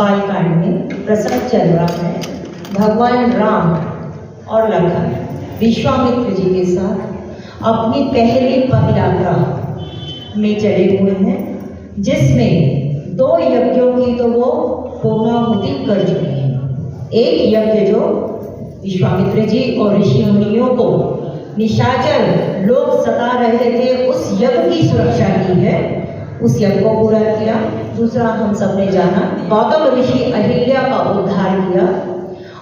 बालकांड में प्रसंग चल रहा है। भगवान राम और लखन विश्वामित्र जी के साथ अपनी पहली पद यात्रा में चले हुए हैं, जिसमें 2 यज्ञों की तो वो पूर्णाहुति कर चुके हैं। एक यज्ञ जो विश्वामित्र जी और ऋषि मुनियों को निशाचर लोग सता रहे थे, उस यज्ञ की सुरक्षा की है, उस यज्ञ को पूरा किया। दूसरा हम सब ने जाना, गौतम ऋषि अहिल्या का उद्धार किया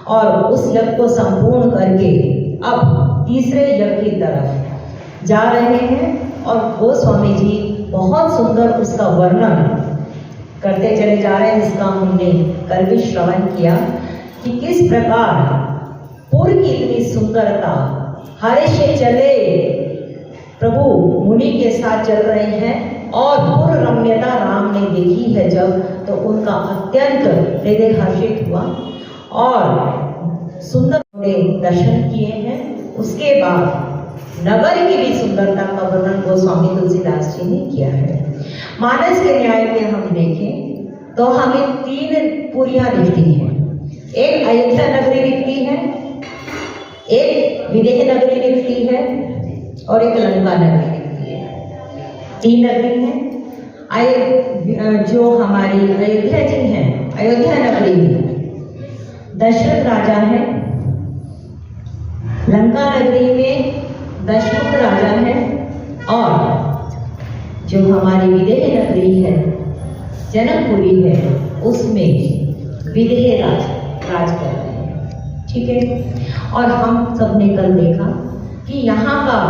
और उस यज्ञ को संपूर्ण करके अब तीसरे यज्ञ की तरफ जा रहे हैं। और गोस्वामी जी बहुत सुंदर उसका वर्णन करते चले जा रहे हैं, जिसका हमने कल भी श्रवण किया कि किस प्रकार पूर्व की इतनी सुंदरता हर्ष चले प्रभु मुनि के साथ चल रहे हैं और पूर्ण रम्यता राम ने देखी है जब, तो उनका अत्यंत हृदय हर्षित हुआ और सुंदर दर्शन किए हैं। उसके बाद नगर की भी सुंदरता का वर्णन गोस्वामी तुलसीदास जी ने किया है। मानस के न्याय में हम देखें तो हमें 3 पुरियां दिखती हैं। एक अयोध्या नगरी दिखती है, एक विदेह नगरी दिखती है और एक लंका नगरी दिखती है। 3 नगरी हैं। जो हमारी अयोध्या जी हैं, अयोध्या नगरी में दशरथ राजा है, लंका नगरी में दशरथ राजा है और जो हमारी विदेह नगरी है, जनकपुरी है, उसमें विदेह राज कर रहे हैं। ठीक है। और हम सब ने कल देखा कि यहाँ का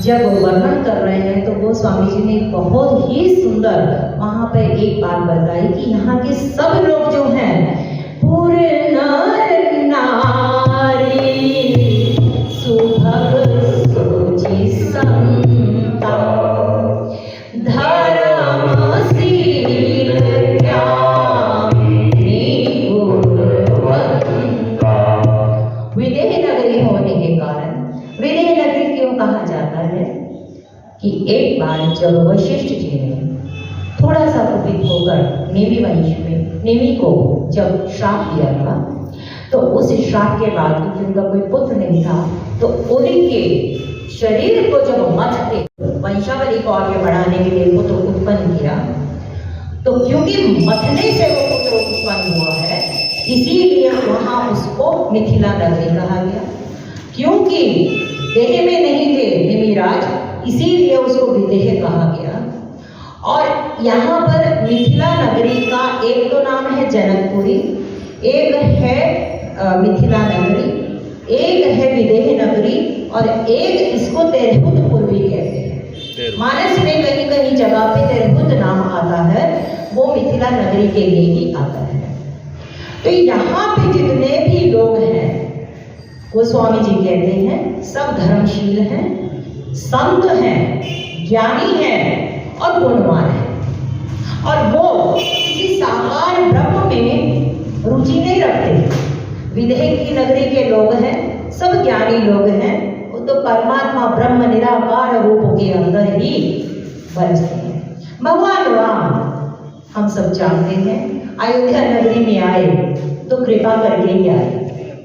जब वर्णन कर रहे हैं तो गोस्वामी जी ने बहुत ही सुंदर वहाँ पे एक बात बताई कि यहाँ के सब लोग जो हैं पूरे नर नारी सुभग सुचि संता धर्मशील विदेह नगरी होने के कारण विदेह नगरी क्यों कहा जाता है कि एक बार जब वशिष्ठ जी ने थोड़ा सा कुपित होकर नेमी वंश में नेमी को जब श्राप दिया था, तो उस श्राप के बाद क्योंकि उनका कोई पुत्र नहीं था, तो उनके शरीर को जब मथ के वंशावली को आगे बढ़ाने के लिए पुत्र उत्पन्न किया, तो क्योंकि मथने से वो पुत्र उत्पन्न हुआ है, इसीलिए वहां उसको मिथिला नगरी कहा गया। क्योंकि देह में नहीं थे निमिराज, इसीलिए उसको विदेह कहा गया। और यहाँ पर मिथिला नगरी का एक तो नाम है जनकपुरी, एक है मिथिला नगरी, एक है विदेह नगरी और एक इसको तिरहुतपुर भी कहते हैं। मानस में कहीं कहीं जगह पे तिरहुत नाम आता है, वो मिथिला नगरी के लिए ही आता है। तो यहाँ पे जितने भी लोग हैं गोस्वामी जी कहते हैं सब धर्मशील हैं, संत हैं, ज्ञानी हैं और गुणवान हैं। और वो किसी साकार ब्रह्म में रुचि नहीं रखते। विदेह की नगरी के लोग हैं, सब ज्ञानी लोग हैं, वो तो परमात्मा ब्रह्म निराकार रूप के अंदर ही बरसते हैं। भगवान राम हम सब जानते हैं अयोध्या नगरी में आए तो कृपा करके ही आए,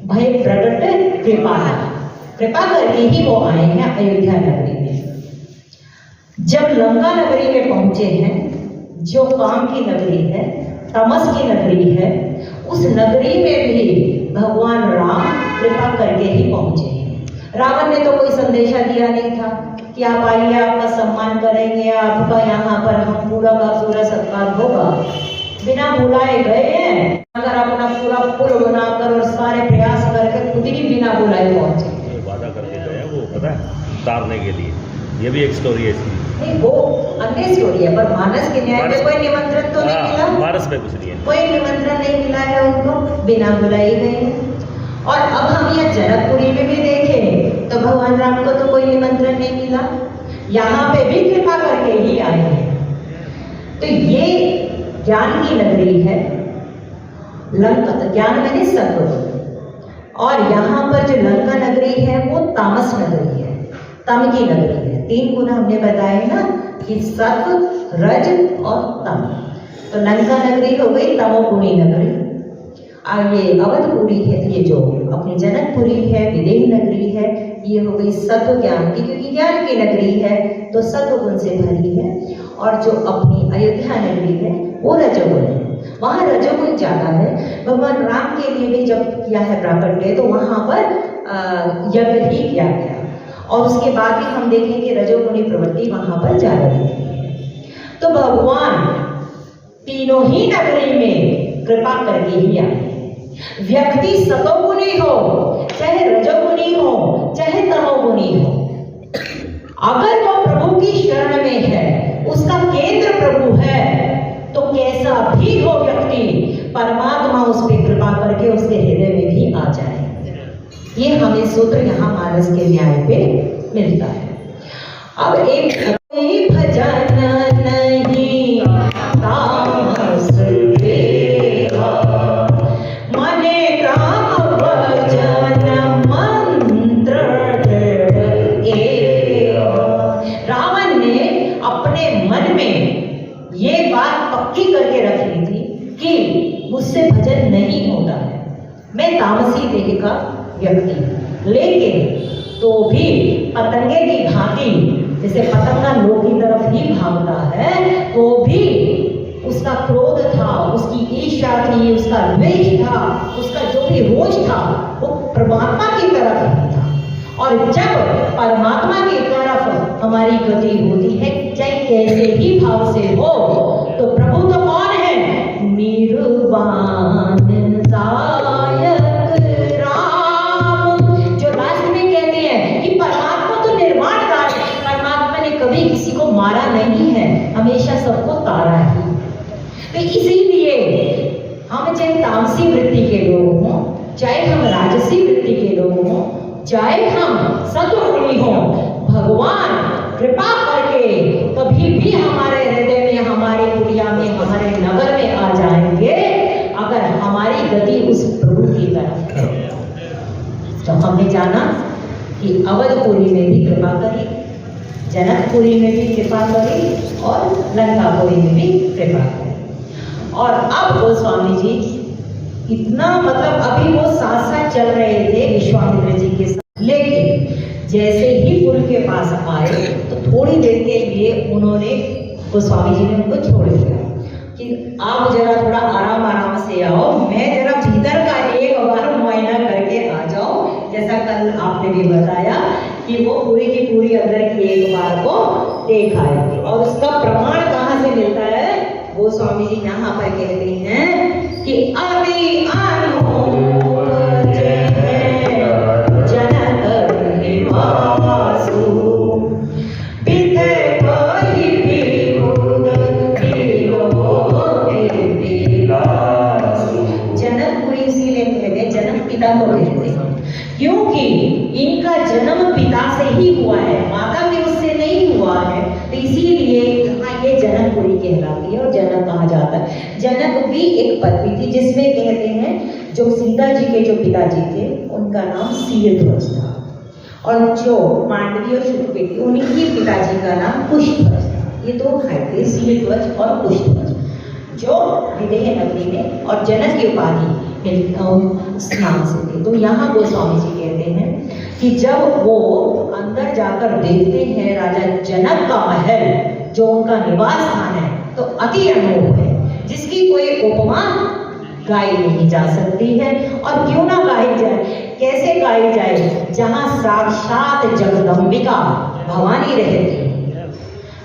भय प्रकट कृपा करके ही वो आए हैं अयोध्या नगरी में। जब लंका नगरी में पहुंचे हैं, जो काम की नगरी है, तमस की नगरी है, उस नगरी में भी भगवान राम कृपा करके ही पहुंचे हैं। रावण ने तो कोई संदेशा दिया नहीं था कि आप आइए, आपका सम्मान करेंगे, आपका यहाँ पर हम पूरा का पूरा सत्कार होगा। बिना बुलाए गए हैं, अगर अपना पूरा पुल बनाकर और सारे प्रयास करके खुद ही बिना बुलाए पहुंचे, वादा करके गए वो पता है उतारने के लिए। ये भी एक स्टोरी है इसकी। नहीं, वो अन्य स्टोरी है, पर मानस के न्याय में कोई निमंत्रण तो नहीं मिला। मानस में कुछ नहीं है, कोई निमंत्रण नहीं मिला है उनको, बिना बुलाए गए। और अब हम यह जनकपुरी में भी देखें तो भगवान राम को तो कोई निमंत्रण नहीं मिला, यहाँ पे भी कृपा करके ही आए हैं। तो ये ज्ञान की नगरी है, लंका ज्ञान मैंने सत्व, और यहाँ पर जो लंका नगरी है वो तामस नगरी है, तम की नगरी है। 3 गुण हमने बताए ना कि सत्व, रज और तम। तो लंका नगरी हो गई तमोगुणी नगरी। और ये अवधपुरी है, ये जो अपनी जनकपुरी है, विदेह नगरी है, ये हो गई सत्व ज्ञान की, क्योंकि ज्ञान की नगरी है तो सत्व गुण से भरी है। और जो अपनी अयोध्या नगरी है वो रजोगुण है, वहाँ रजोगुण ज्यादा है। भगवान राम के लिए भी जब किया है प्राकट्य तो वहाँ पर यज्ञ ही किया गया, और उसके बाद भी हम देखें कि रजोगुणी प्रवृत्ति वहाँ पर ज्यादा है। तो भगवान तीनों ही नगरी में कृपा करके ही आए। व्यक्ति सतोगुणी हो, चाहे रजोगुणी हो, चाहे तमोगुणी हो, अगर वो प्रभु की शरण में है, उसका केंद्र प्रभु है, तो कैसा भी हो व्यक्ति, परमात्मा उस पर कृपा करके उसके हृदय में भी आ जाए। ये हमें सूत्र यहाँ मानस के न्याय पे मिलता है। अब एक भजन नहीं तामस देवा, मने काम भजन मंत्र रावण ने अपने मन में ये बात पक्की करके रख ली थी कि मुझसे भजन नहीं होता है, मैं तामसी देह का व्यक्ति। लेकिन तो भी पतंगे की भांति, जैसे पतंगा लोक की तरफ ही भागता है, तो भी उसका क्रोध था, उसकी ईर्ष्या थी, उसका द्वेष था, उसका जो भी रोष था वो परमात्मा की तरफ ही था। और जब परमात्मा की तरफ हमारी गति होती है, चाहे कैसे भी भाव से हो, तो प्रभु तो कौन है? निर्वाण किसी को मारा नहीं है, हमेशा सबको तारा है। तो इसीलिए हम चाहे तामसी वृत्ति के लोग हों, चाहे हम राजसी वृत्ति के लोग हों, चाहे हम सत्वगुणी हों, भगवान कृपा करके कभी भी हमारे हृदय में, हमारे कुटिया में, हमारे नगर में आ जाएंगे, अगर हमारी गति उस प्रभु की तरफ है। तो हमने जाना कि अवधपुरी में भी कृपा करी, जनकपुरी में भी कृपा करी और लंकापुरी में भी कृपा करी। और अब गोस्वामी जी इतना, मतलब अभी वो साथ साथ चल रहे थे विश्वामित्र जी के साथ, लेकिन जैसे ही पुल के पास आए तो थोड़ी देर के लिए उन्होंने, गोस्वामी जी ने उनको छोड़ दिया कि आप जरा थोड़ा आराम से आओ, मैं जरा भीतर का एक बार मुआयना करके आ जाओ। जैसा कल आपने भी बताया कि वो पूरी की पूरी अंदर की एक बार को देख आए, और उसका प्रमाण कहाँ कहाँ से मिलता है? गोस्वामी जी यहाँ पर कहते हैं कि अति अनूप जनक निवासु बिधे वही विबुध जनकपुरी इसीलिए कहते हैं, जनक पिता को कहते हैं क्योंकि इनका जन्म पिता से ही हुआ है, माता के उससे नहीं हुआ है, तो इसीलिए यहाँ ये जनकपुरी कहलाती है और जनक कहा जाता है। जनक भी एक पत्नी थी जिसमें कहते हैं जो सीता जी के जो पिताजी थे उनका नाम शीलध्वज था और जो मांडवी और शुक्लपेटी उनके पिताजी का नाम कुशध्वज था। ये दो भाई थे, शीलध्वज और कुशध्वज, जो विदेह नगरी में और जनक की उपाधि नाम से थे। तो यहाँ गोस्वामी जी कहते हैं कि जब वो अंदर जाकर देखते हैं राजा जनक का महल जो उनका निवास स्थान है तो अति अनोख है, जिसकी कोई उपमा गाई नहीं जा सकती है। और क्यों ना गाई जाए, कैसे गाई जाए, जहाँ साक्षात जगदम्बिका भवानी रहती है।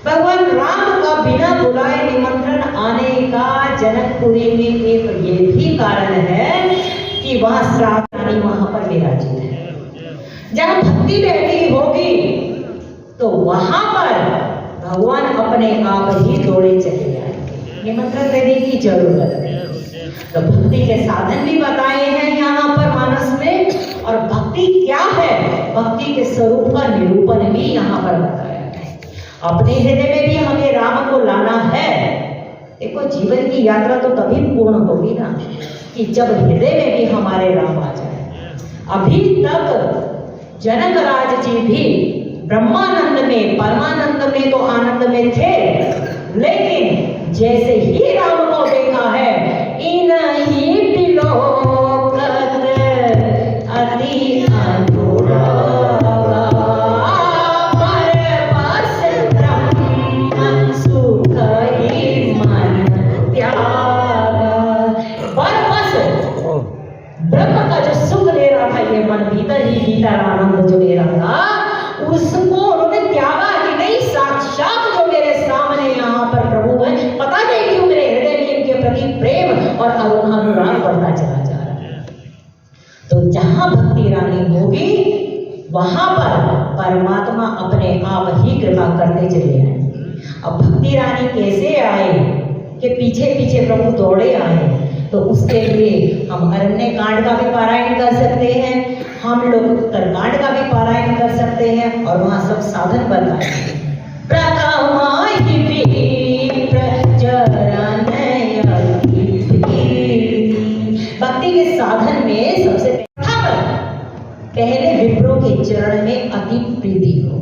भगवान राम का बिना बुलाए निमंत्रण आने का जनकपुरी में एक ये भी कारण है कि वहां श्रावणी वहां पर विराजित है। जहां भक्ति बहती होगी तो वहां पर भगवान अपने आप ही दौड़े चले जाएंगे, निमंत्रण देने की जरूरत है। तो भक्ति के साधन भी बताए हैं यहाँ पर मानस में, और भक्ति क्या है, भक्ति के स्वरूप का निरूपण भी यहाँ पर बताया है। अपने हृदय में भी हमें राम को लाना है। देखो जीवन की यात्रा तो तभी पूर्ण होगी ना कि जब हृदय में भी हमारे राम आ जाए। अभी तक जनक राज जी भी ब्रह्मानंद में, परमानंद में तो आनंद में थे, लेकिन जैसे ही राम को देखा है इनही बिलोकत अति अनुरागा परवश ब्रह्म सुख ही मन त्यागा। परवश ब्रह्म का जो सुख ले रहा था, ये मन भीतर ही भीतर आनंद जो ले रहा था, उसको उन्होंने त्यागा कि नहीं, साक्षात जो मेरे सामने यहाँ पर प्रभु है, पता नहीं क्यों मेरे हृदय में इनके प्रति प्रेम और अनुराग बढ़ता चला जा रहा है। तो जहां भक्ति रानी होगी वहां पर परमात्मा अपने आप ही कृपा करते चले आए। अब भक्ति रानी कैसे आए कि पीछे पीछे प्रभु दौड़े आए, तो उसके लिए हम अरण्य कांड का भी पारायण कर सकते हैं, हम लोग उत्तरकांड का भी पारायण कर सकते हैं, और वहां सब साधन बताए। भक्ति के साधन में सबसे पहले विप्रो के चरण में अति प्रीति हो,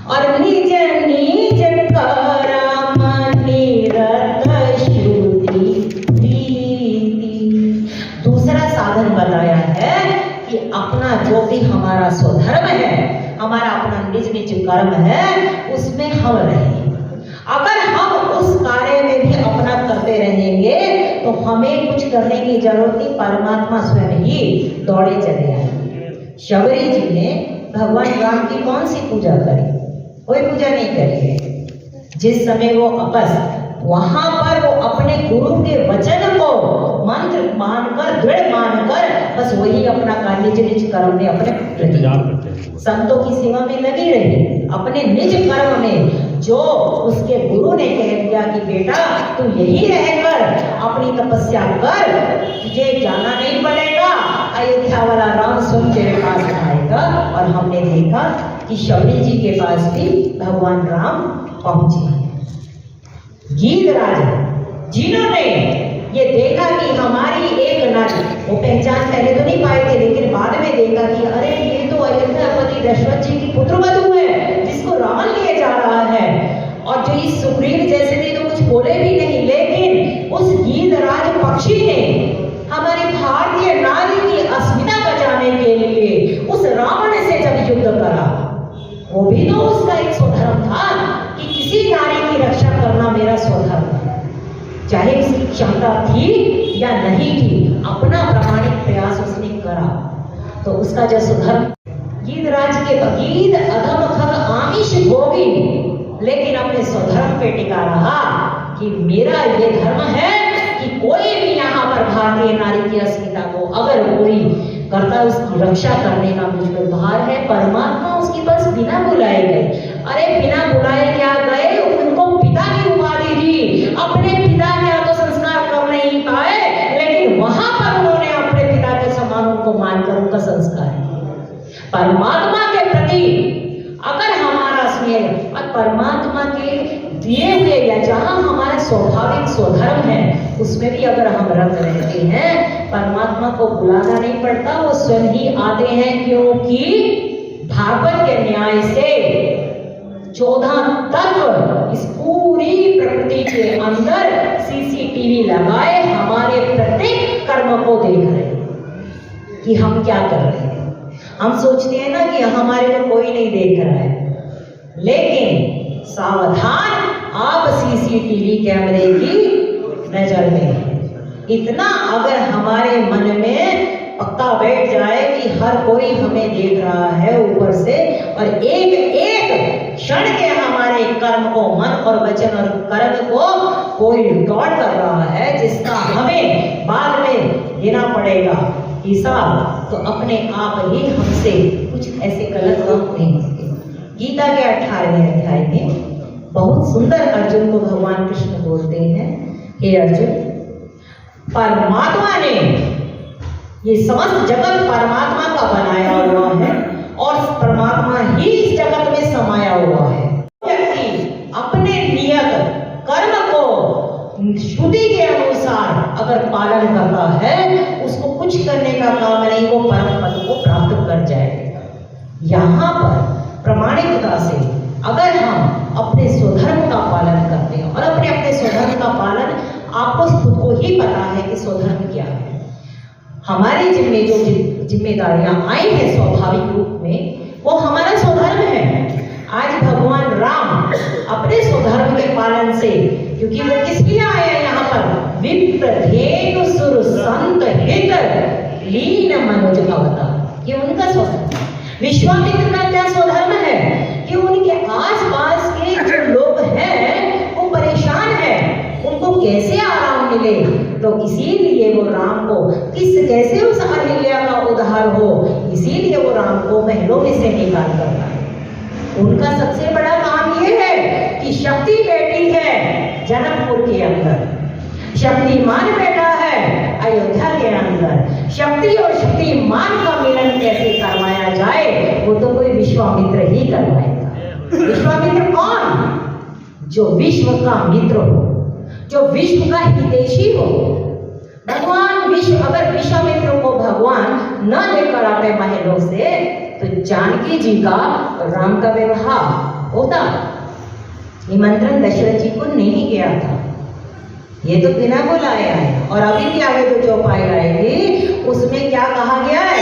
और निज निज करम निरत श्रुति प्रीति। दूसरा साधन बताया है कि अपना जो भी हमारा स्वधर्म है, हमारा अपना निज निज कर्म है, उसमें हम रहें। अगर हम उस कार्य में भी अपना करते रहेंगे तो हमें कुछ करने की जरूरत नहीं, परमात्मा स्वयं ही दौड़े चले आएंगे। शबरी जी ने भगवान राम की कौन सी पूजा करी? कोई पूजा नहीं करी है। जिस समय वो वहां पर वो अपने गुरु के वचन को मंत्र मानकर, दृढ़ मानकर, बस वही अपना कार्य निज निज कर्म में अपने प्रति संतों की सेवा में लगी रही। अपने निज कर्म में जो उसके गुरु ने कह दिया कि बेटा तू यही रहकर अपनी तपस्या कर, तुझे जाना नहीं पड़ेगा, अयोध्या वाला राम स्वयं तेरे पास आएगा। और हमने देखा कि शबरी जी के पास भी भगवान राम पहुंचे। गीधराज जिन्होंने ये देखा कि हमारी एक नारी, वो पहचान पहले तो नहीं पाए थे, लेकिन बाद में देखा कि अरे ये तो अयोध्यापति दशरथ जी की पुत्रवधू है जिसको रावण लिए जा रहा है। और जो इस सुग्रीव जैसे थे तो कुछ बोले भी नहीं, लेकिन उस गीधराज पक्षी ने हमारी भारतीय नारी की अस्मिता बचाने के लिए उस रावण से जब युद्ध करा, वो भी तो उसका एक स्वधर्म था कि किसी नारी की रक्षा करना मेरा स्वधर्म है, चाहे उसकी क्षमता थी या नहीं थी, अपना प्रामाणिक प्रयास उसने करा। तो उसका जो स्वधर्म, गीधराज के गीध अधम खग आमिष भोगी, लेकिन अपने स्वधर्म पे टिका रहा कि मेरा ये धर्म है कि कोई भी यहाँ पर भारतीय नारी की अस्मिता को अगर कोई करता उसकी रक्षा करने का मुझ पर भार है। परमात्मा उसकी बस बिना बुलाए गए, अरे बिना बुलाए क्या गए, उनको पिता की उपाधि दी। अपने पिता क्या तो संस्कार कर नहीं पाए, लेकिन वहां पर उन्होंने अपने पिता के समान उनको मानकर उनका संस्कार किया। परमात्मा के प्रति अगर हमारा स्नेह और परमात्मा के दिए हुए या जहां हमारा स्वाभाविक स्वधर्म है उसमें भी अगर हम रत रहते हैं, परमात्मा को बुलाना नहीं पड़ता, वो स्वयं ही आते हैं। क्योंकि भागवत के न्याय से 14 तत्व इस पूरी प्रकृति के अंदर सीसीटीवी लगाए हमारे प्रत्येक कर्म को देख रहे हैं कि हम क्या कर रहे हैं। हम सोचते हैं ना कि हमारे को कोई नहीं देख रहा है, लेकिन सावधान, आप सीसीटीवी कैमरे की नजर में हैं। इतना अगर हमारे मन में पक्का बैठ जाए कि हर कोई हमें देख रहा है ऊपर से, और एक एक क्षण के हमारे कर्म को, मन और वचन और कर्म को कोई रिकॉर्ड कर रहा है, जिसका हमें बाद में देना पड़ेगा हिसाब, तो अपने आप ही हमसे कुछ ऐसे गलत काम नहीं होंगे। गीता के 18वें अध्याय में बहुत सुंदर अर्जुन को भगवान कृष्ण बोलते हैं, हे अर्जुन, परमात्मा ने ये समस्त जगत परमात्मा का बनाया हुआ है और परमात्मा ही इस जगत में समाया हुआ है। व्यक्ति अपने नियत कर्म को श्रुति के अनुसार अगर पालन करता है, उसको कुछ करने का काम नहीं, वो परम पद को प्राप्त कर जाएगा। यहाँ पर प्रामाणिकता से अगर हम अपने स्वधर्म का पालन करते हैं, और अपने स्वधर्म का पालन आपको खुद को ही पता है कि स्वधर्म क्या है। हमारी जिम्मे जो जिम्मेदारियां आई हैं स्वाभाविक रूप में, वो हमारा स्वधर्म है। आज भगवान राम अपने स्वधर्म के पालन से, क्योंकि वो किस लिए आए हैं यहाँ पर, विप्र धेनु सुर संत हित लीन मनुज अवतार, ये उनका स्वधर्म। विश्वामित्र का क्या स्वधर्म है कि उनके आसपास के जो लोग हैं वो परेशान हैं, उनको कैसे आराम मिले, तो इसीलिए वो राम को कैसे उस अहिल्या का उद्धार हो, इसीलिए वो राम को महलों में से निकाल कर लाए। उनका सबसे बड़ा काम ये है कि शक्ति बेटी है जनकपुर के अंदर, शक्तिमान बेटा है अयोध्या के अंदर। शक्ति और शक्तिमान का मिलन कैसे करवाया जाए, वो तो कोई विश्वामित्र ही करवाएगा। विश्वामित्र कौन? जो विश्व का मित्र हो, जो विश्व का हितैषी हो। भगवान अगर विश्वामित्र को भगवान न लेकर आते महलों से, तो जानकी जी का राम का विवाह होता। निमंत्रण दशरथ जी को नहीं गया था, ये तो बिना बुलाए आए। और अभी भी आगे तो चौपाई आएगी, उसमें क्या कहा गया है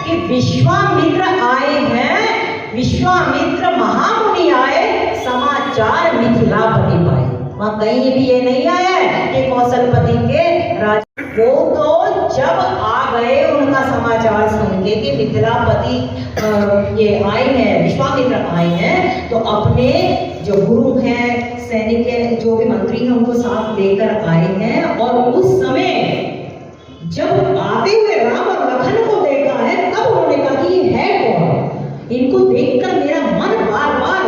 कि विश्वामित्र आए हैं, विश्वामित्र महामुनि आए, समाचार मिथिलापति पाए। वहां कहीं भी ये नहीं आया है कि कौशलपति के राज, वो तो जब आ गए उनका समाचार सुन के कि मिथिलापति ये आए हैं, विश्वामित्र आए हैं, तो अपने जो गुरु हैं, सैनिक हैं, जो भी मंत्री हैं, उनको साथ लेकर आए हैं। और उस समय जब आते हुए राम और लखन को देखा है, तब उन्होंने कहा कि ये है कौन? इनको देखकर मेरा मन बार बार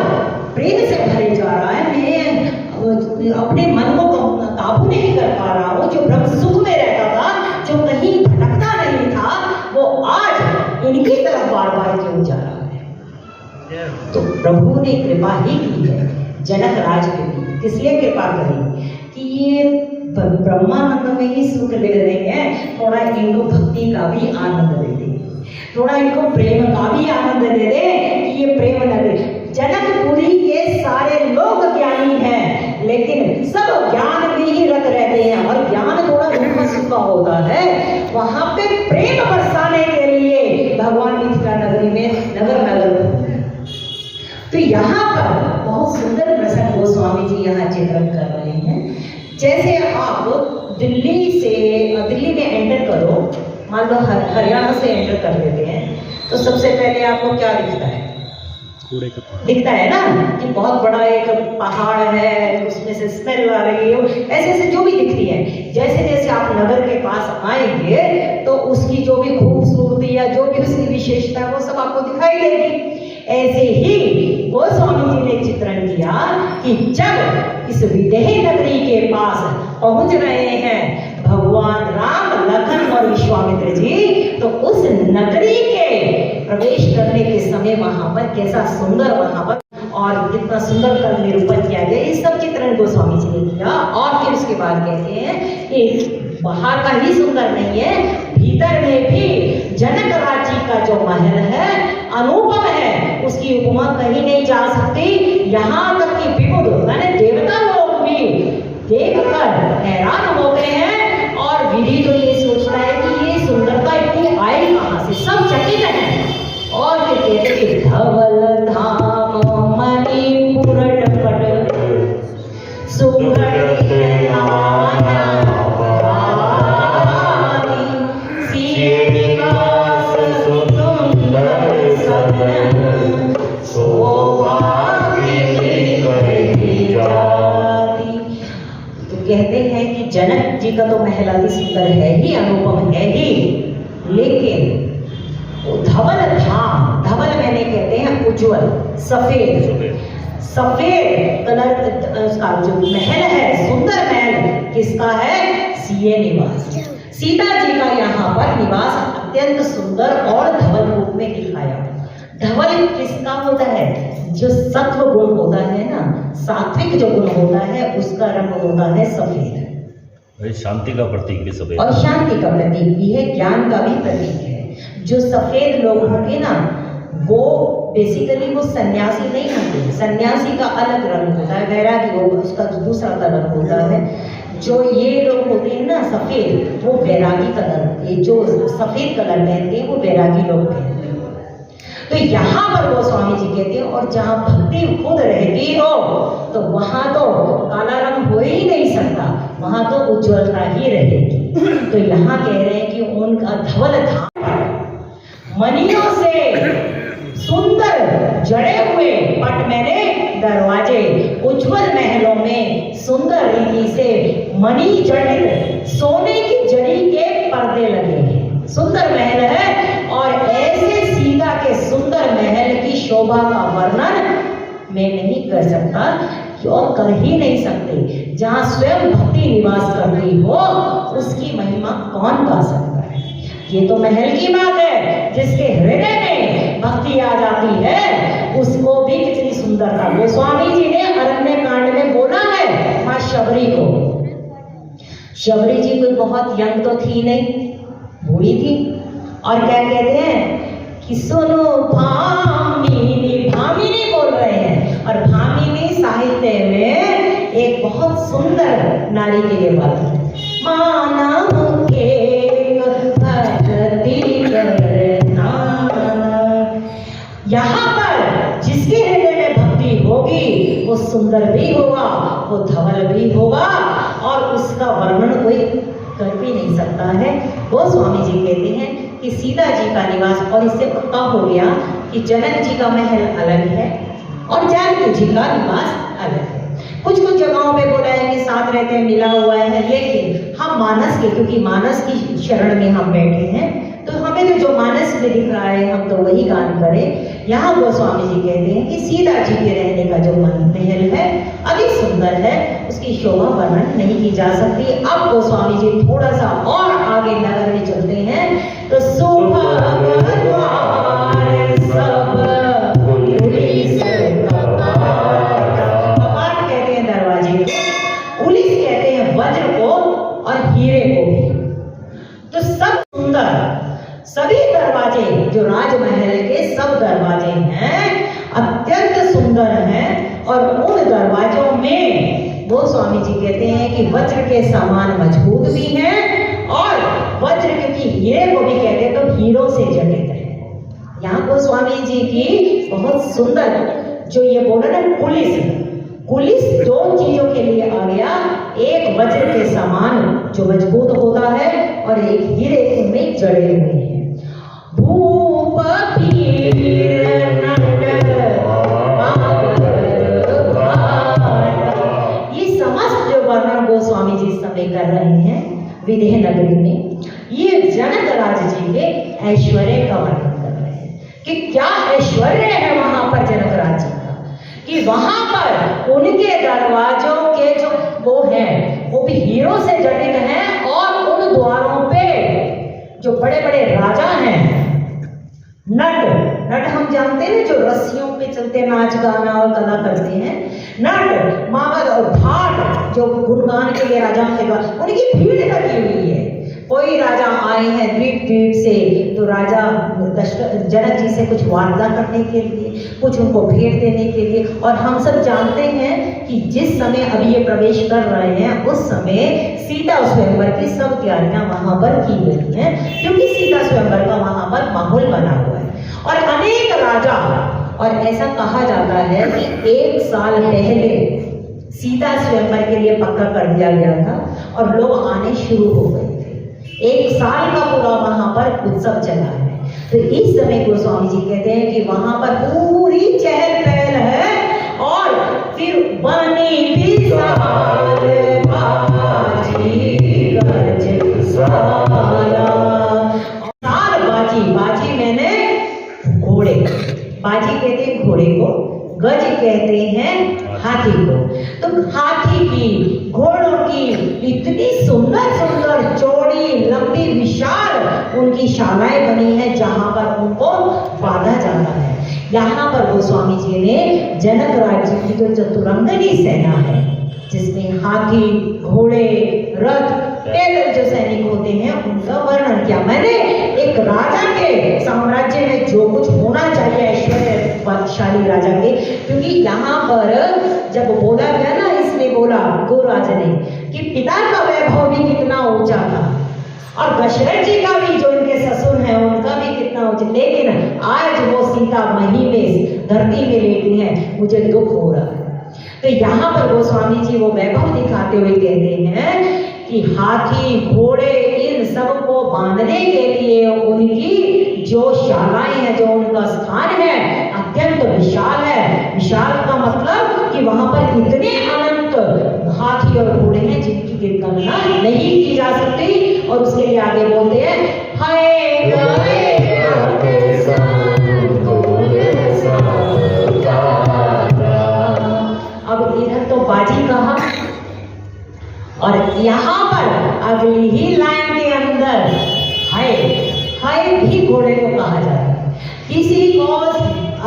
प्रेम से भरे जा रहा है, मैं अपने मन को काबू नहीं कर पा रहा हूँ। जो ब्रह्म सुख में रहता था, जो कहीं भटकता नहीं था, वो आज इनकी तरफ बार बार क्यों जा रहा है? तो प्रभु ने कृपा ही की है जनक राज के लिए। किस लिए कृपा करी? कि ये ब्रह्मानंद में ही सुख ले रहे हैं, थोड़ा इनको भक्ति का भी आनंद दे दे, थोड़ा इनको प्रेम का भी आनंद दे दे कि ये प्रेम न दे। जनकपुरी के सारे लोग ज्ञानी हैं, लेकिन सब ज्ञान में ही रत रहते हैं, और ज्ञान थोड़ा रूखा सूखा होता है। वहां पे प्रेम बरसाने के लिए भगवान मिथिला नगरी में नगर तो यहाँ पर बहुत सुंदर प्रसंग गोस्वामी जी यहाँ चित्रण कर रहे हैं। जैसे आप दिल्ली में एंटर करो, मान लो हरियाणा से एंटर कर लेते हैं, तो सबसे पहले आपको क्या दिखता है? दिखता है ना कि बहुत बड़ा एक पहाड़ है, उसमें से स्मेल आ रही है, ऐसे ऐसे जो भी दिखती है। जैसे जैसे आप नगर के पास आएंगे तो उसकी जो भी खूबसूरती या जो भी उसकी विशेषता है वो सब आपको दिखाई देगी। ऐसे ही गोस्वामी जी ने चित्रण किया कि जब इस विदेही नगरी के पास पहुंच रहे हैं भगवान राम, लखन और विश्वामित्र जी, तो उस नगरी के प्रवेश करने के समय वहां पर कैसा सुंदर वहां पर और कितना सुंदर कर निरूपण किया गया, ये सब चित्रण गोस्वामी जी ने किया। और फिर उसके बाद कहते हैं कि बाहर का ही सुंदर नहीं है, भीतर में भी जनक राज्य का जो महल है अनुपम है, उसकी उपमा कहीं नहीं जा सकती। यहाँ तक कि विबुध माने देवता लोग भी देखकर हैरान हो गए हैं और विधि तो ये सोचता है कि ये सुंदरता इतनी आई कहाँ से, सब चकित हैं। और फिर कहते हैं धवल धाम मणिपुर टपट सुगंधित कहते हैं कि जनक जी का तो महल अति सुंदर है ही, अनुपम है ही, लेकिन धवल धाम, धवल मैंने कहते हैं उज्जवल, सफेद सफेद कलर उसका जो महल है, सुंदर महल किसका है? सीए निवास, सीता जी का यहाँ पर निवास अत्यंत सुंदर और धवल रूप में दिखाया। धवल किसका होता है? जो सत्व गुण होता है ना, सात्विक जो गुण होता है उसका रंग होता है सफेद। शांति का प्रतीक भी सफेद, और शांति का प्रतीक भी है, ज्ञान का भी प्रतीक है। जो सफेद लोग होंगे ना वो बेसिकली वो सन्यासी नहीं होते, सन्यासी का अलग रंग होता है, वैरागी होगा उसका दूसरा कलर होता है। जो ये लोग होते हैं ना सफेद, वो वैरागी कलर, ये जो सफेद कलर पहनते हैं वो वैरागी लोग पहनते हैं। तो यहाँ पर वो स्वामी जी कहते हैं और जहाँ भक्ति खुद रहती हो तो वहां तो काला रंग हो ही नहीं सकता, वहां तो उज्ज्वलता ही रहेगी। तो यहाँ कह रहे हैं कि उनका धवल धाम मणियों से सुंदर जड़े हुए पट मैंने दरवाजे, उज्जवल महलों में सुंदर रीति से मणि जड़ित सोने की जड़ी के पर्दे लगे हैं। सुंदर महल है और ऐसे सीता के सुंदर महल की शोभा का वर्णन मैं नहीं कर सकता और कर ही नहीं सकते। जहाँ स्वयं भक्ति निवास करती हो उसकी महिमा कौन गा सकता है? ये तो महल की बात है, जिसके हृदय में भक्ति आ जाती है उसको भी कितनी सुंदरता। गोस्वामी जी ने अरण्य कांड में बोला है माँ शबरी को, शबरी जी कोई बहुत यंग तो थी नहीं, बूढ़ी थी, और क्या कहते हैं कि सुनो भामिनी, भामिनी बोल रहे हैं। और भामिनी साहित्य में एक बहुत सुंदर नारी के लिए बात है। मानव के भक्ति करना, यहाँ पर जिसके हृदय में भक्ति होगी वो सुंदर भी होगा, वो धवल भी होगा और उसका वर्णन कोई कर भी नहीं सकता है। वो स्वामी जी कहते हैं कि सीता जी का निवास, और इससे पक्का हो गया कि जनक जी का महल अलग है और जानकी जी का निवास अलग है। कुछ कुछ जगहों पे बोला है कि साथ रहते हैं, मिला हुआ है, लेकिन हम मानस के, क्योंकि मानस की शरण में हम बैठे हैं तो हमें तो जो मानस में दिख रहा है हम तो वही गान करें। यहाँ गोस्वामी जी कहते हैं कि सीता जी के रहने का जो महल है अधिक सुंदर है, उसकी शोभा वर्णन नहीं की जा सकती। अब गोस्वामी जी थोड़ा सा और आगे नगर में चलते हैं तो कहते हैं दरवाजे को, पुलिस कहते हैं वज्र को और हीरे को भी। तो सब सुंदर, सभी दरवाजे जो राजमहल के सब दरवाजे हैं अत्यंत सुंदर हैं और उन दरवाजों में वो स्वामी जी कहते हैं कि वज्र के समान मजबूत भी हैं और वज्र क्योंकि हीरे को भी कहते हैं तो हीरों से जटित है। यहाँ को स्वामी जी की बहुत सुंदर जो ये बोला ना पुलिस दो चीजों के लिए आ गया, एक वज्र के समान जो मजबूत होता है और एक हीरे में जड़े हुए हैं। भूप पीर नट यह नगरी में ये जनक राज जी के ऐश्वर्य का वर्णन कर रहे हैं कि क्या ऐश्वर्य है वहां पर जनक राज जी का, कि वहां पर उनके दरवाजों के जो वो हैं वो भी हीरो से जटित हैं, और उन द्वारों पे जो बड़े बड़े राजा हैं, नट हम जानते हैं जो रस्सियों पे चलते नाच गाना और कला करते हैं, नट मागध और भाट जो गुणगान के लिए राजाओं के द्वारा उनकी भीड़ लगी हुई है। कोई राजा आए हैं द्वीप से, तो राजा जनक जी से कुछ वार्ता करने के लिए, कुछ उनको भेंट देने के लिए। और हम सब जानते हैं कि जिस समय अभी ये प्रवेश कर रहे हैं उस समय सीता स्वयंवर की सब तैयारियां वहां पर की गई हैं, क्योंकि सीता स्वयंवर का वहां पर माहौल बना हुआ है। और अनेक राजा, और ऐसा कहा जाता है कि 1 साल पहले सीता स्वयंवर के लिए पक्का कर दिया गया था और लोग आने शुरू हो गए थे। 1 साल का पूरा वहां पर उत्सव चला है। तो इस समय गोस्वामी जी कहते हैं कि वहां पर पूरी चहल पहल है, और फिर बनी विशाल बाजी गज साला। बाजी मैंने घोड़े, बाजी कहते हैं घोड़े को, गज कहते हैं हाथी को। तो हाथी की, घोड़ों की इतनी सुंदर सुंदर चौड़ी लंबी विशाल उनकी शालाएं बनी है जहां पर उनको बांधा जाता है। यहाँ पर गोस्वामी जी ने जनक राज्य की जो चतुरंगनी सेना है, जिसमें हाथी, घोड़े, रथ, पैदल जो सैनिक होते हैं उनका वर्णन किया। मैंने एक राजा के साम्राज्य में जो कुछ होना चाहिए ऐश्वर्यशाली राजा के, क्योंकि यहाँ पर जब बोला गया ना, इसने बोला गोराज ने कि पिता का वैभव भी कितना ऊंचा था, और दशरथ जी का भी जो इनके ससुर हैं उनका भी कितना ऊंचा, लेकिन आज वो सीता मही में धरती में लेटी है, मुझे दुख हो रहा है। तो यहाँ पर गोस्वामी जी वो वैभव दिखाते हुए कहते हैं कि हाथी, घोड़े, इन सब को बांधने के लिए उनकी जो शालाएं हैं, जो उनका स्थान है, अत्यंत विशाल है। विशाल का मतलब कि वहां पर इतने अनंत हाथी और घोड़े हैं जिनकी गणना नहीं की जा सकती। और उसके लिए आगे बोलते हैं अब इधर तो बाजी कहा, और यहाँ पर अगली ही लाइन के अंदर है भी घोड़े को कहा जाता है। किसी को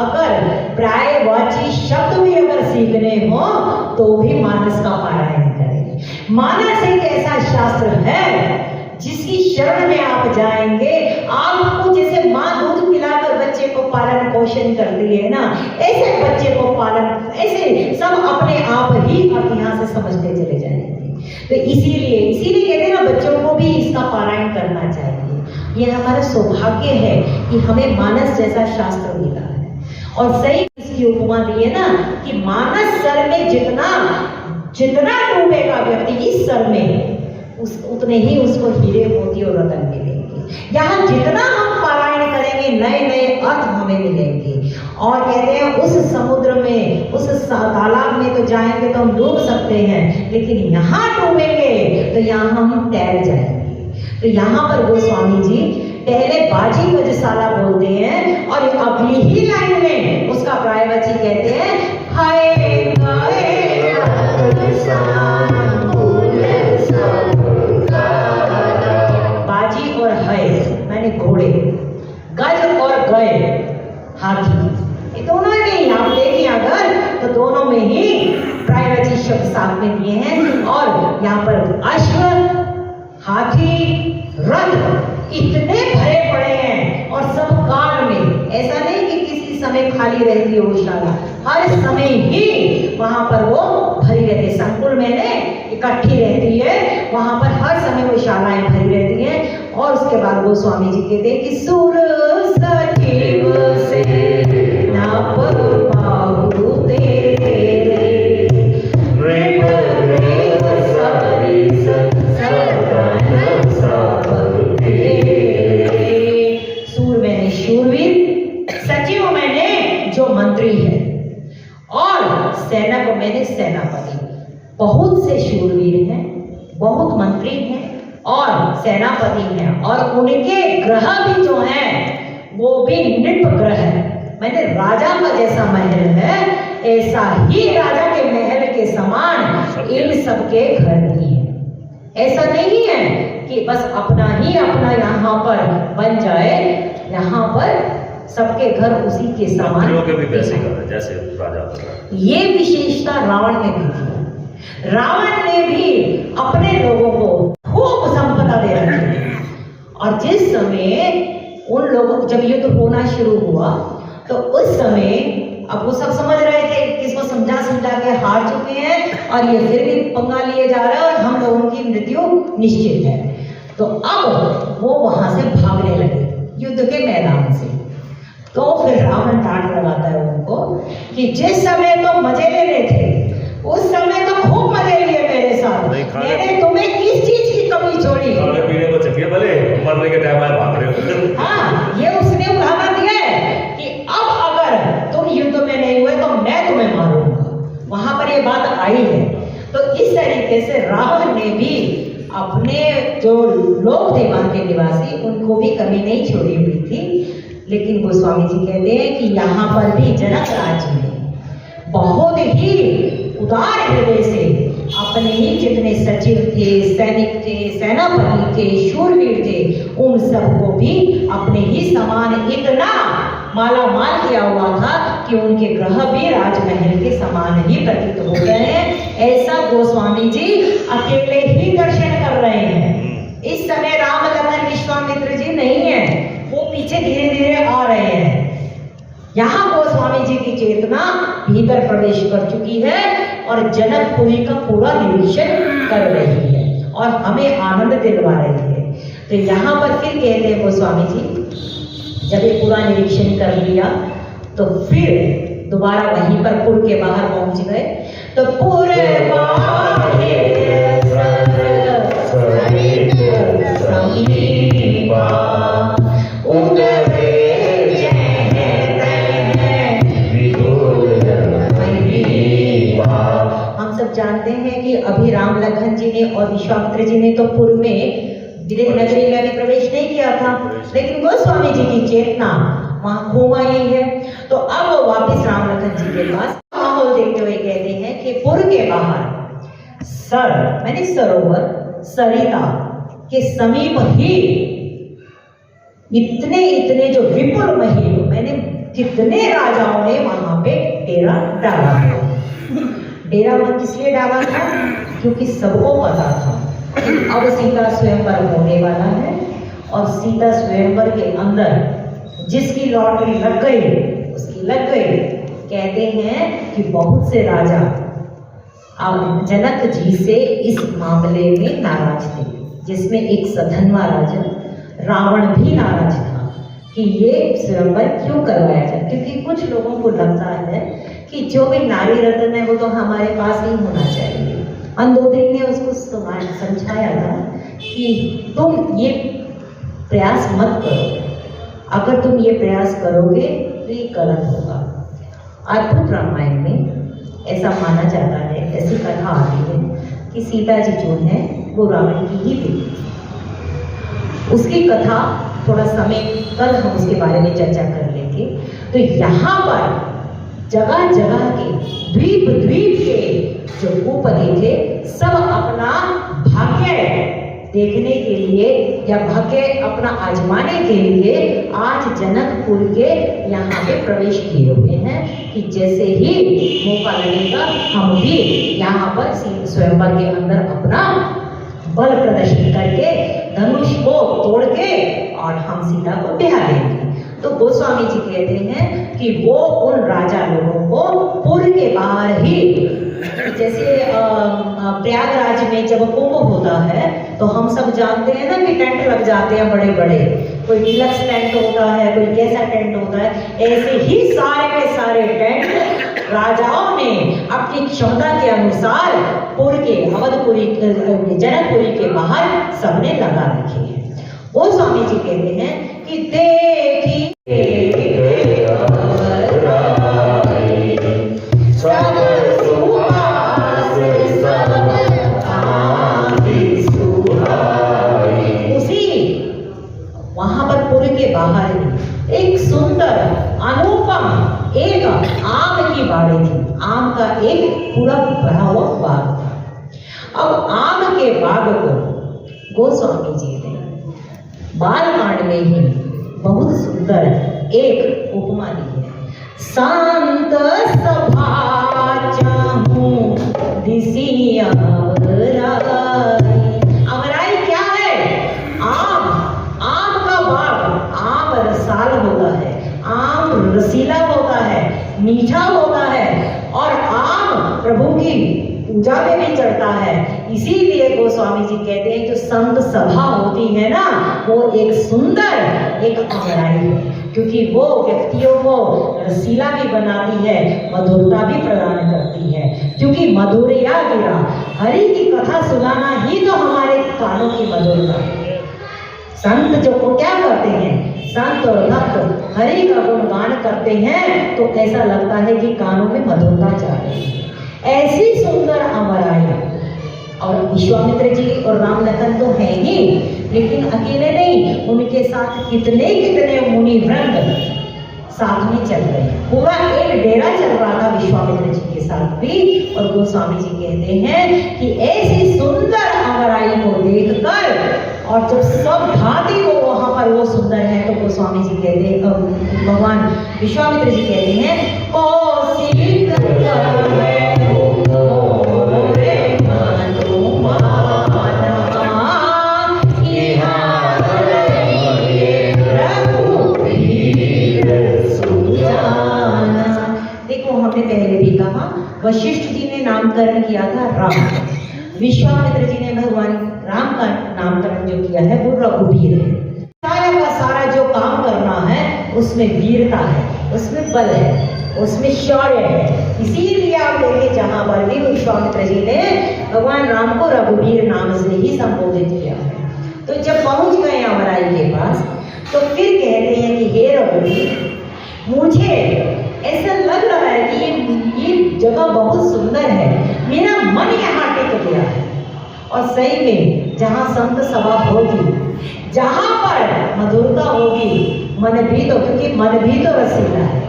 अगर प्रायवाची शब्द भी अगर सीखने हो तो भी मानस का पारायण करें। मानस एक ऐसा शास्त्र है जिसकी शरण में आप जाएंगे, आपको जैसे माँ दूध पिलाकर बच्चे को पालन पोषण करती है ना, ऐसे बच्चे को पालन, ऐसे सब अपने आप ही आप यहाँ से समझते चले जाएंगे। तो इसीलिए कहते हैं ना, बच्चों को भी इसका पारायण करना चाहिए। ये हमारा सौभाग्य है कि हमें मानस जैसा शास्त्र मिला है। और सही इसकी उपमा दी है ना कि मानस सर में जितना डूबेगा व्यक्ति इस सर में, उतने ही उसको हीरे मोती और रतन मिलेंगे। यहाँ जितना हम पारायण करेंगे नए नए अर्थ हमें मिलेंगे। और कहते हैं उस समुद्र में, उस तालाब में तो जाएंगे तो हम डूब सकते हैं, लेकिन यहाँ डूबेंगे तो यहाँ हम तैर जाएंगे। तो यहाँ पर गोस्वामी जी पहले बाजी गजशाला बोलते हैं, और अगली ही लाइन में उसका प्रायवाची कहते हैं बाजी और है मैंने घोड़े, गज और गए हाथी, ये दोनों में ही आप देखिए अगर तो दोनों में ही प्रायवाची शब्द साथ में दिए हैं। और यहाँ पर अश्व, हाथी, रथ इतने भरे पड़े हैं, और सब काल में, ऐसा नहीं कि किसी समय खाली रहती है वो शाला, हर समय ही वहां पर वो भरी रहती है। संकुल में इकट्ठी रहती है, वहां पर हर समय वो शालाएं भरी रहती हैं। और उसके बाद गोस्वामी जी कहते हैं कि सुर सचिव से नाप पाहु तेरे सूर मैंने शूरवीर, सचिव मैंने जो मंत्री है, और सेना को मैंने सेनापति। बहुत से शूरवीर हैं, बहुत मंत्री हैं, और और उनके ग्रह भी जो हैं वो भी निप ग्रह है। मैंने राजा का जैसा महल है ऐसा ही राजा के महल के समान इन सबके घर भी है। ऐसा नहीं है कि बस अपना यहाँ पर बन जाए, यहाँ पर सबके घर उसी के समान के भी वैसे घर है जैसे राजा। ये विशेषता रावण में भी थी। रावण ने भी अपने लोगों को खूब संपदा दे रखी और जिस समय उन लोगों जब युद्ध होना शुरू हुआ तो उस समय अब वो सब समझ रहे थे कि इसको समझा के हार चुके हैं और ये फिर भी पंगा लिए जा रहे हैं और हम लोगों की मृत्यु निश्चित है। तो अब वो वहां से भागने लगे युद्ध के मैदान से। तो फिर रावण डांट लगाता है उनको कि जिस समय तो मजे ले रहे थे उस समय तो खूब मजे लिए मेरे साथ, मैंने तुम्हें किस चीज की कमी छोड़ी? खाने पीने को चाहिए भले मरने के टाइम में भाग रहे हो। हाँ, ये उसने उदाहरण दिया है कि अब अगर तुम युद्ध में नहीं हुए तो मैं तुम्हें मारूंगा। वहां पर ये बात आई है। तो इस तरीके से रावण ने भी अपने जो लोग थे वहां के निवासी उनको भी कमी नहीं छोड़ी हुई थी। लेकिन गोस्वामी जी कहते हैं कि यहाँ पर भी जनक राज्य में बहुत ही उदार हृदय से अपने ही जितने सचिव थे, सैनिक थे, सेनापति थे, शूरवीर थे, उन सबको भी अपने ही समान इतना माला माल किया हुआ था कि उनके ग्रह भी राजमहल के समान ही प्रतीत हो गए हैं। ऐसा गोस्वामी जी अकेले ही दर्शन कर रहे हैं। इस समय राम लखन विश्वामित्र जी नहीं है, वो पीछे धीरे धीरे आ रहे हैं। यहाँ गोस्वामी जी की चेतना भीतर प्रवेश कर चुकी है और जनकपुरी का पूरा निरीक्षण कर रही है और हमें आनंद दिलवा रही है। तो यहाँ पर फिर कहते हैं गोस्वामी जी जब ये पूरा निरीक्षण कर लिया तो फिर दोबारा वहीं पर पुर के बाहर पहुंच गए। तो पुर हम सब जानते हैं कि अभी राम लखन जी ने और विश्वामित्र जी ने तो पुर में विदेह नगरी में अभी प्रवेश नहीं किया था, लेकिन गोस्वामी जी की चेतना वहां घूम आई है। तो अब वो वापिस राम लखन जी के पास माहौल देखते हुए कहते हैं कि पुर के बाहर सरोवर सरिता के समीप ही इतने जो विपुल महल, मैंने कितने राजाओं ने वहां पे डेरा डाला था। डेरा वहां किस लिए डाला था? क्योंकि सबको पता था अब सीता स्वयंवर होने वाला है और सीता स्वयंवर के अंदर जिसकी लॉटरी लग गई उसकी लग गई। कहते हैं कि बहुत से राजा अब जनक जी से इस मामले में नाराज थे, जिसमें एक सधन्वा राजा रावण भी नाराज था कि ये स्वयंवर क्यों करवाया जाए, क्योंकि कुछ लोगों को लगता है कि जो भी नारी रत्न है वो तो हमारे पास ही होना चाहिए। मंदोदरी ने उसको समझाया था कि तुम ये प्रयास मत करो, अगर तुम ये प्रयास करोगे तो ये गलत होगा। अद्भुत रामायण में ऐसा माना जाता है, ऐसी कथा आती है कि सीता जी जो है वो रावण की ही बेटी थी। उसकी कथा थोड़ा समय कल हम उसके बारे में चर्चा कर लेंगे। तो यहाँ पर जगह जगह के द्वीप के जो भूपति थे सब अपना भाग्य देखने के लिए या भाग्य अपना आजमाने के लिए आज जनकपुर के यहाँ पे प्रवेश किए हुए हैं कि जैसे ही मौका लगेगा हम भी यहाँ पर स्वयंवर के अंदर अपना बल प्रदर्शित करके धनुष को तोड़ के और हम सीता को ब्याह देंगे। तो गोस्वामी जी कहते हैं कि वो उन राजा लोगों को पुर के बाहर ही, जैसे प्रयागराज में जब कुंभ होता है तो हम सब जानते हैं ना कि टेंट लग जाते हैं बड़े बड़े, कोई डिलक्स टेंट होता है, कोई कैसा टेंट होता है, ऐसे ही सारे के सारे टेंट राजाओं ने अपनी क्षमता के अनुसार पुर के अवधपुरी जनकपुरी के बाहर सबने लगा रखे हैं। वो स्वामी जी कहते हैं कि देखी वहां पर पुर के बाहर ही एक सुंदर अनुपम एक आम की बाड़ी थी। आम का एक पूरा भरा हुआ बाग था। अब आम के बाग को गोस्वामी जी ने बालकांड में ही बहुत सुंदर एक उपमा दी है। शांत सभा चाहूं दिसी अमराई क्या है? आम, आम का बाग। आम रसाल होता है, आम रसीला होता है, मीठा होता है और आम प्रभु की पूजा में भी चढ़ता है। इसीलिए गोस्वामी जी कहते हैं जो संत सभा होती है ना, वो एक सुंदर एक अमराई है, क्योंकि वो व्यक्तियों को रसीला भी बनाती है, मधुरता भी प्रदान करती है। क्योंकि मधुरिया गिरा, हरि की कथा सुनाना ही तो हमारे कानों की मधुरता है। संत जो को क्या करते हैं, संत और भक्त हरि का गुणगान करते हैं तो ऐसा लगता है कि कानों में मधुरता जा रही है। ऐसी सुंदर अमराई। और विश्वामित्र जी और राम लखन तो है ही, लेकिन अकेले नहीं, उनके साथ कितने कितने मुनि वृंद साथ में चल रहे हैं। पूरा एक डेरा चल रहा था विश्वामित्र जी के साथ भी। और गोस्वामी जी कहते हैं कि ऐसी सुंदर अमराई को देखकर और जब सब भांति वो वहां पर वो सुंदर है तो गोस्वामी जी कहते हैं, भगवान विश्वामित्र जी कहते हैं देखो, हमने पहले भी कहा वशिष्ठ जी ने नामकरण किया था राम, विश्वामित्र जी ने भगवान राम का नामकरण जो किया है वो रघुवीर है। सारा का सारा जो काम करना है उसमें वीरता है, उसमें बल है, उसमें शौर्य है। इसीलिए आप देखिए जहां पर भी विश्वामित्र जी ने भगवान राम को रघुवीर नाम से ही संबोधित किया है। तो जब पहुंच गए अमराई के पास तो फिर कहते हैं कि हे रघुवीर, मुझे ऐसा लग रहा है कि ये जगह बहुत सुंदर है, मेरा मन यहाँ टिक गया है। और सही में जहाँ संत सभा होगी, जहाँ पर मधुरता होगी, मन भी तो, क्योंकि मन भी तो रसीला है,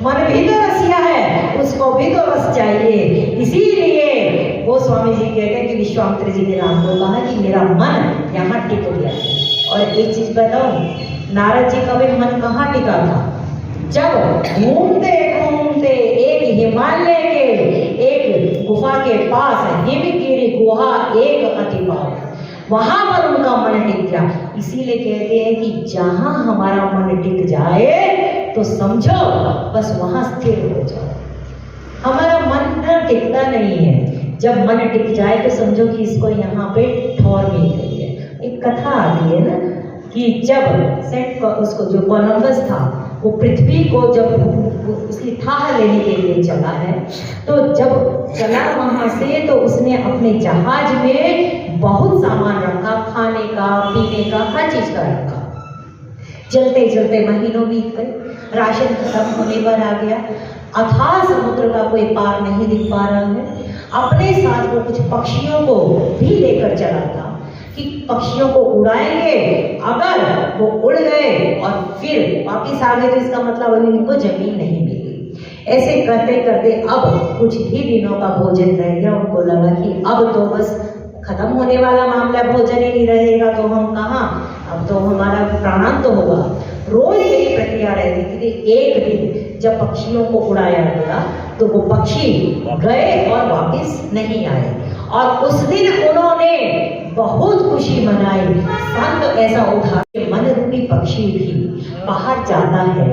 मन भी तो रसिया है, उसको भी तो रस चाहिए। इसीलिए वो स्वामी जी कहते हैं कि विश्वामित्र जी ने राम को कहा कि मेरा मन यहाँ टिक गया है। और एक चीज बताऊं, नारद जी का भी मन कहाँ टिका था? जब घूमते घूमते एक हिमालय के एक गुफा के पास हिमगिरी गुहा एक अति पाव, वहां पर उनका मन टिक गया। इसीलिए कहते हैं कि जहां हमारा मन टिक जाए तो समझो बस वहां स्थिर हो जाओ। हमारा मन न टिकता नहीं है, जब मन टिक जाए तो समझो कि इसको यहाँ पे ठौर मिल गई है। एक कथा आती है ना कि जब उसको जो कोलंबस था वो पृथ्वी को जब उसकी थाह लेने के लिए चला है, तो जब चला वहां से तो उसने अपने जहाज में बहुत सामान रखा, खाने का, पीने का, हर चीज का रखा। चलते चलते महीनों बीत गए, राशन खत्म होने पर आ गया, अथाह समुद्र का कोई पार नहीं दिख पा रहा है। अपने साथ वो कुछ पक्षियों को भी लेकर चला था कि पक्षियों को उड़ाएंगे, अगर वो उड़ गए और फिर वापिस आ गए तो इसका मतलब उनको जमीन नहीं मिली। ऐसे करते करते अब कुछ ही दिनों का भोजन रह गया। उनको लगा कि अब तो बस खत्म होने वाला मामला, भोजन ही नहीं रहेगा तो हम कहाँ, अब तो हमारा प्राणांत तो होगा। रोज यही प्रक्रिया रहती थी कि एक दिन जब पक्षियों को उड़ाया गया तो वो पक्षी गए और वापिस नहीं आए। और उस दिन उन्होंने बहुत खुशी मनाई। संत ऐसा उठा के मन रूपी पक्षी भी बाहर जाता है,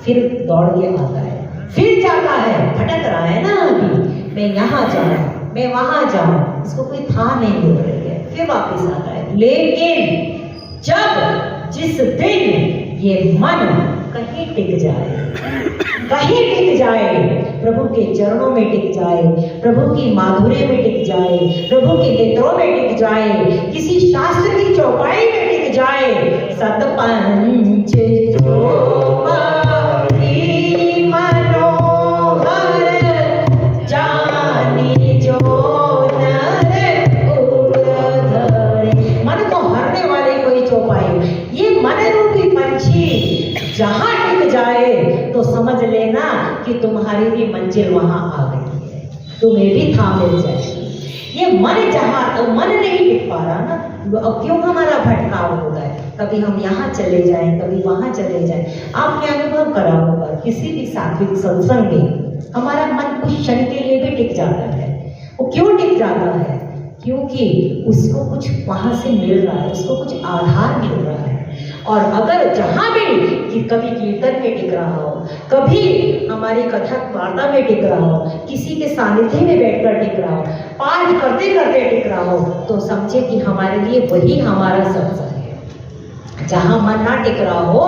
फिर दौड़ के आता है, फिर जाता है, भटक रहा है ना, अभी मैं यहाँ जाऊँ, मैं वहां जाऊं, इसको कोई था नहीं हो रही है, फिर वापस आता है। लेकिन जब जिस दिन ये मन कहीं टिक जाए, कहीं टिक जाए, प्रभु के चरणों में टिक जाए, प्रभु की माधुर्य में टिक जाए, प्रभु के नेत्रों में टिक जाए, किसी शास्त्र की चौपाई में टिक जाए, सतपंच चौपाई मनोहर जानी जो नर उर धरे। मन को हरने वाली कोई चौपाई, ये मन रूपी मच्छी जहां टिक जाए तो समझ लेना कि तुम्हारी भी मंजिल वहां आ गई है, तुम्हें भी थाम मिल जाएगी। ये मन जहां मन नहीं टिक पा रहा ना, अब क्यों हमारा भटकाव होता है, कभी हम यहाँ चले जाएं, कभी वहां चले जाएं। आपने अनुभव करा होगा किसी भी सात्विक सत्संग में हमारा मन कुछ क्षण के लिए भी टिक जाता है। वो क्यों टिक जाता है? क्योंकि उसको कुछ वहां से मिल रहा है, उसको कुछ आधार मिल रहा है। और अगर जहां भी कि कभी कीर्तन में टिक रहा हो, कभी हमारी कथक वार्ता में टिक रहा हो, किसी के सानिध्य में बैठकर टिक रहा हो, पाठ करते करते टिक रहा हो, तो समझे कि हमारे लिए वही हमारा सत्संग है। जहां मन ना टिक रहा हो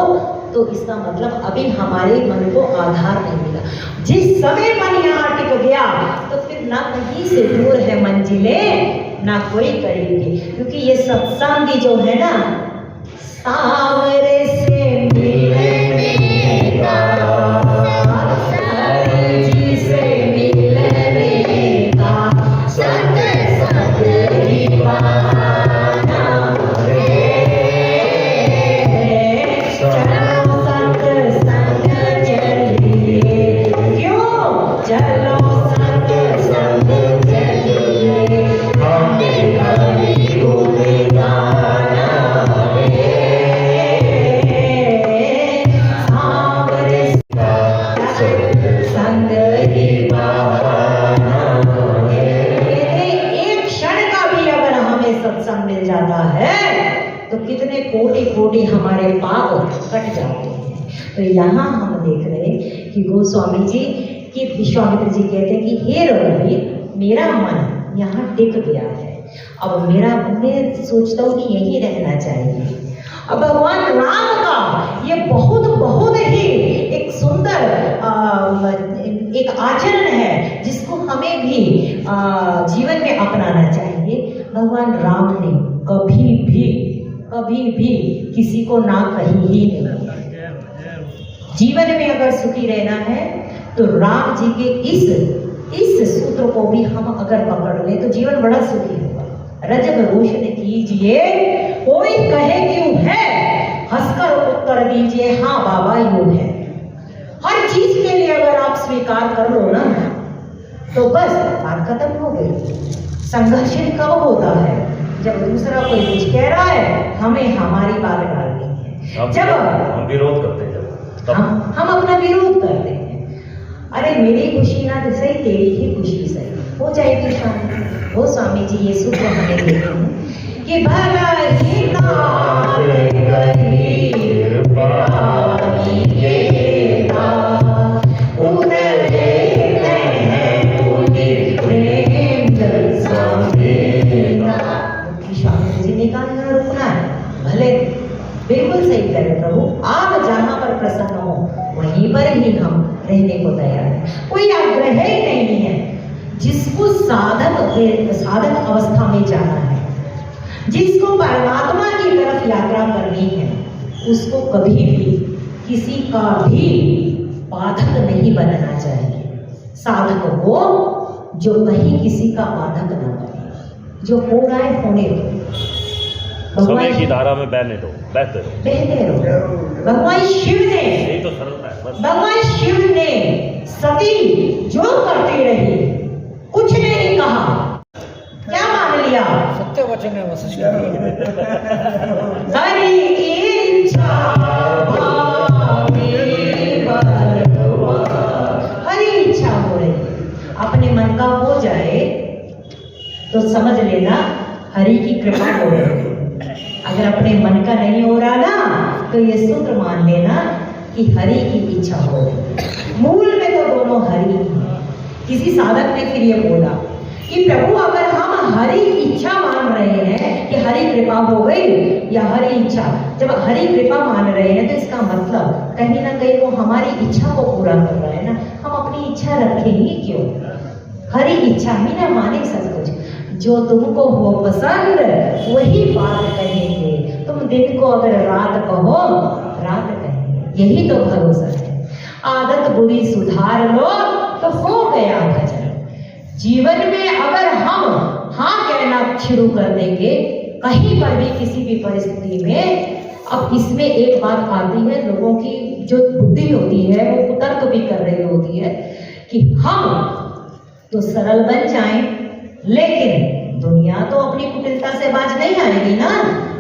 तो इसका मतलब अभी हमारे मन को आधार नहीं मिला। जिस समय मन यहाँ टिक गया तो फिर ना कहीं से दूर है मंजिलें, ना कोई करेंगे। क्योंकि ये सत्संग जो है ना, सावरे से मिलने का, जी से मिलने का, सत्संग ही बहाना है। चलो सत्संग चलिए, क्यों चलो सत्संग चलिए, हमें हरि गुण गाना है। संग ही बहाना है। एक क्षण का भी अगर हमें सत्संग मिल जाता है तो कितने कोटि कोटि हमारे पाप कट जाते हैं। तो यहाँ हम देख रहे हैं कि गोस्वामी जी कि विश्वामित्र जी कहते हैं कि हे रघुवीर, मेरा मन यहाँ टिक गया है, अब मेरा मैं सोचता हूँ कि यही रहना चाहिए। अब भगवान राम का ये बहुत बहुत ही एक सुंदर एक आचरण है जिसको हमें भी जीवन में अपनाना चाहिए। भगवान राम ने कभी भी किसी को ना कही ही नहीं। जीवन में अगर सुखी रहना है तो राम जी के इस सूत्र को भी हम अगर पकड़ ले तो जीवन बड़ा सुखी होगा। रजब रोशन कीजिए, कोई कहे क्यों है, हंसकर उत्तर दीजिए हाँ बाबा यूं है। हर चीज के लिए अगर आप स्वीकार कर लो ना तो बस बात खत्म हो गई। संघर्ष कब होता है? जब दूसरा कोई कुछ कह रहा है, हमें हमारी बात डालनी है। जब हम विरोध करते हैं, हम अपना विरोध करते हैं। अरे मेरी खुशी ना तो सही, तेरी ही खुशी सही, हो जाएगी शांति। वो स्वामी जी ये सूत्र हमें देते हैं कि भला ही नाम कही पाइएगा, उनरे हैं पूरी प्रेम समेगा। स्वामी जी ने कहा यहाँ रुकना है, भले बिल्कुल सही करें प्रभु, आप जहाँ पर प्रसन्न हो वहीं पर ही हम रहने को तैयार हैं। कोई आग्रह ही नहीं है। जिसको साधक अवस्था में जाना है, जिसको परमात्मा की तरफ यात्रा करनी है, उसको कभी भी किसी का भी बाधक नहीं बनना चाहिए। साधक हो जो कहीं किसी का बाधक न बने, जो हो रहा है होने दो, समय की धारा में बहने दो, बहते रहो। भगवान शिव ने, यही तो सरलता है बस। भगवान शिव ने सती जो करती रही, कुछ नहीं कहा, क्या मान लिया? सत्य वचन है वशिष्ठ। हरि इच्छा हरि इच्छा हो रही, अपने मन का हो जाए तो समझ लेना हरि की कृपा हो रही। अगर अपने मन का नहीं हो रहा ना तो ये सूत्र मान लेना कि हरि की इच्छा हो रही। मूल में तो दोनों हरि हैं। किसी साधक ने फिर ये बोला कि प्रभु अगर हम हरि इच्छा मान रहे हैं कि हरि कृपा हो गई या हरि इच्छा, जब हरि कृपा मान रहे हैं तो इसका मतलब कहीं ना कहीं वो हमारी इच्छा को पूरा कर रहा है ना। हम अपनी इच्छा रखेंगे क्यों? हरि इच्छा ही ना माने सब कुछ। जो तुमको हो पसंद वही बात कहेंगे, तुम दिन को अगर रात कहो रात कहेंगे, यही तो भरोसा है। आदत बुरी सुधार लो तो हो गया भजन। जीवन में अगर हम हाँ कहना शुरू कर देंगे, कहीं पर भी किसी भी परिस्थिति में, अब इसमें एक बात आती है, लोगों की जो बुद्धि होती है वो कुतर्क भी कर रही होती है कि हम तो सरल बन जाएं, लेकिन दुनिया तो अपनी कुटिलता से बाज नहीं आएगी ना,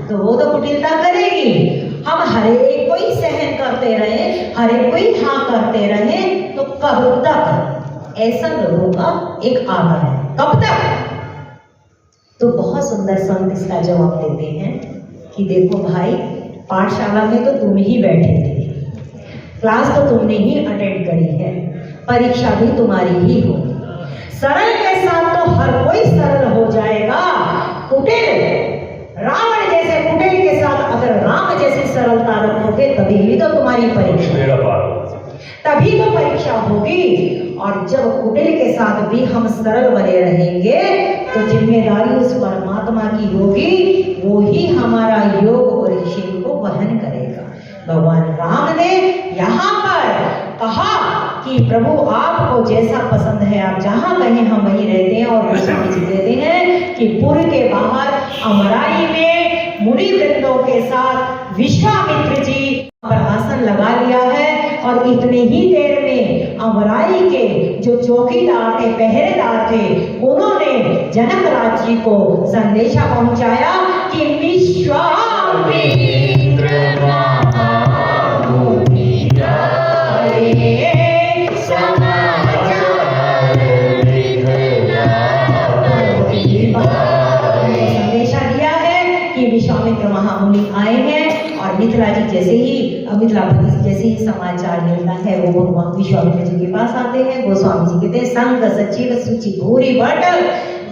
तो वो तो कुटिलता करेगी। हम हर एक को ही सहन करते रहे, हर एक को ही हाँ करते रहे, तो कब तक? ऐसा लोगों का एक आदर है, कब तक? तो बहुत सुंदर संत इसका जवाब देते हैं कि देखो भाई, पाठशाला में तो तुम ही बैठे थे, क्लास तो तुमने ही अटेंड करी है, परीक्षा भी तुम्हारी ही हो। सरल के साथ तो हर कोई सरल हो जाएगा, कुटिल रावण जैसे कुटिल के साथ अगर राम जैसी सरलता रखोगे तभी भी तो तुम्हारी परीक्षा, तभी तो परीक्षा होगी। और जब कुटिल के साथ भी हम सरल बने रहेंगे तो जिम्मेदारी उस परमात्मा की होगी, वो ही हमारा योग और ऋषि को वहन करेगा। भगवान राम ने यहाँ पर कहा कि प्रभु आपको जैसा पसंद है आप जहाँ कहें हम वहीं रहते हैं। और गोस्वामी जी कहते हैं कि पुर के बाहर अमराई में मुनि वृंदों के साथ विश्वामित्र जी पर आसन लगा लिया है। और इतने ही देर में अमराई के जो चौकीदार थे, पहरेदार थे, उन्होंने जनक राज जी को संदेशा पहुंचाया कि विश्वामित्र संदेशा दिया है कि विश्वामित्र महामुनि आए हैं। और मिथिला जी जैसे ही मिथिलापति जैसे ही समाचार मिलता है वो भगवान विश्वामित्र जी के पास आते हैं। गोस्वामी जी कहते हैं संग सचिव सुचि भूरि भट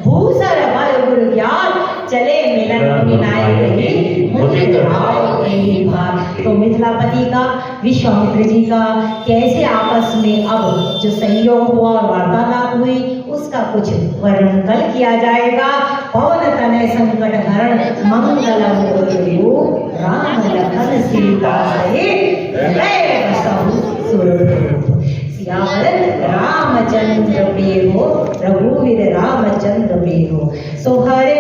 भूसर बल गुरु ज्ञान चले मिलन विनायक ही मुदित भाव नहीं भाग। तो मिथिलापति का विश्वामित्र जी का कैसे आपस में अब जो संयोग हुआ और वार्तालाप हुई उसका कुछ वर्णन कल किया जाएगा। पवन तनय संकट हरण मंगलम गुरु राम लखन सीता सहित जय बसहु सुरभूप। सियावर रामचंद्र प्रिय हो, रघुवीर रामचंद्र प्रिय हो। सो हरे